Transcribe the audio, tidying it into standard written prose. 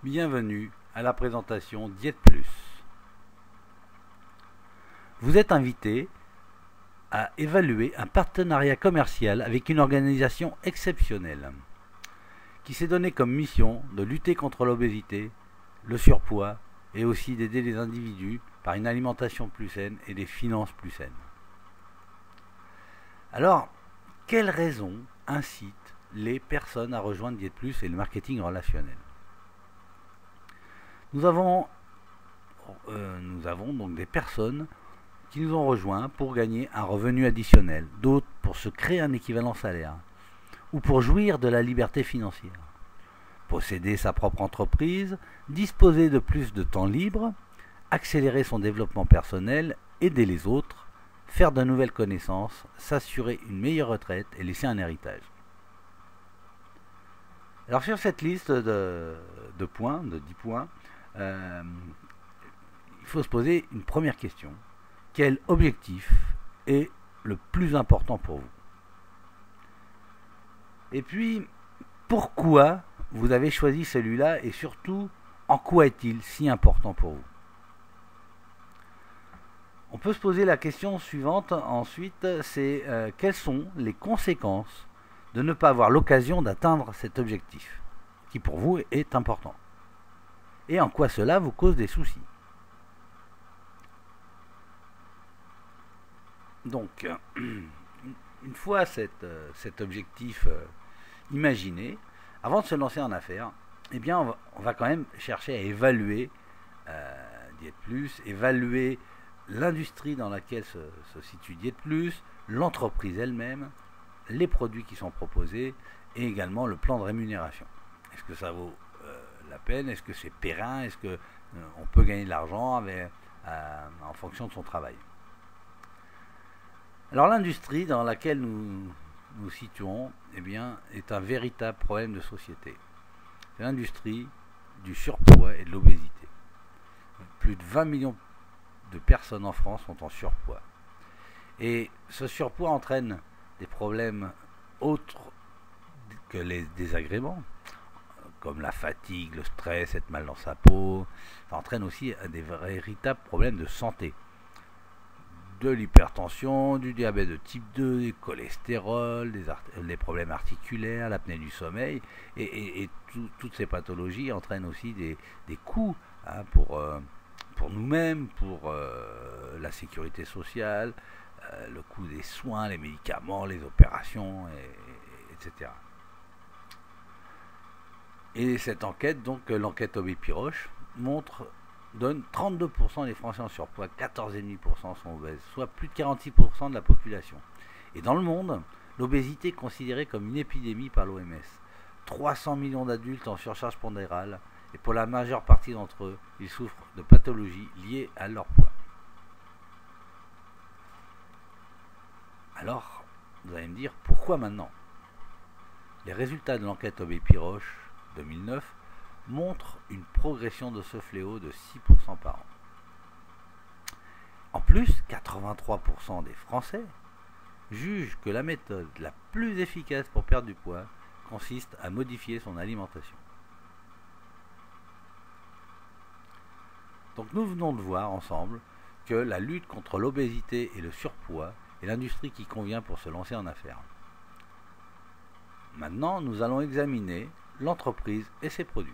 Bienvenue à la présentation Diète Plus. Vous êtes invité à évaluer un partenariat commercial avec une organisation exceptionnelle qui s'est donné comme mission de lutter contre l'obésité, le surpoids et aussi d'aider les individus par une alimentation plus saine et des finances plus saines. Alors, quelles raisons incitent les personnes à rejoindre Diète Plus et le marketing relationnel? Nous avons donc des personnes qui nous ont rejoints pour gagner un revenu additionnel, d'autres pour se créer un équivalent salaire, ou pour jouir de la liberté financière, posséder sa propre entreprise, disposer de plus de temps libre, accélérer son développement personnel, aider les autres, faire de nouvelles connaissances, s'assurer une meilleure retraite et laisser un héritage. Alors sur cette liste de 10 points, il faut se poser une première question. Quel objectif est le plus important pour vous? Et puis, pourquoi vous avez choisi celui-là et surtout, en quoi est-il si important pour vous? On peut se poser la question suivante ensuite, c'est quelles sont les conséquences de ne pas avoir l'occasion d'atteindre cet objectif, qui pour vous est important? Et en quoi cela vous cause des soucis? Donc, une fois cet objectif imaginé, avant de se lancer en affaires, eh bien, on va quand même chercher à évaluer Diète Plus, évaluer l'industrie dans laquelle se situe Diète Plus, l'entreprise elle-même, les produits qui sont proposés et également le plan de rémunération. Est-ce que ça vaut la peine? Est-ce que c'est périn? Est-ce qu'on peut gagner de l'argent en fonction de son travail? Alors l'industrie dans laquelle nous nous situons est un véritable problème de société. C'est l'industrie du surpoids et de l'obésité. Plus de 20 millions de personnes en France sont en surpoids. Et ce surpoids entraîne des problèmes autres que les désagréments, comme la fatigue, le stress, être mal dans sa peau. Ça entraîne aussi des véritables problèmes de santé. De l'hypertension, du diabète de type 2, du cholestérol, des problèmes articulaires, l'apnée du sommeil, et toutes ces pathologies entraînent aussi des coûts pour nous-mêmes, pour la sécurité sociale, le coût des soins, les médicaments, les opérations, etc. Et cette enquête, donc l'enquête Aubé-Piroche, donne 32% des Français en surpoids, 14,5% sont obèses, soit plus de 46% de la population. Et dans le monde, l'obésité est considérée comme une épidémie par l'OMS. 300 millions d'adultes en surcharge pondérale, et pour la majeure partie d'entre eux, ils souffrent de pathologies liées à leur poids. Alors, vous allez me dire, pourquoi maintenant? Les résultats de l'enquête Aubé-Piroche 2009 montre une progression de ce fléau de 6% par an. En plus, 83% des Français jugent que la méthode la plus efficace pour perdre du poids consiste à modifier son alimentation. Donc nous venons de voir ensemble que la lutte contre l'obésité et le surpoids est l'industrie qui convient pour se lancer en affaires. Maintenant, nous allons examiner l'entreprise et ses produits.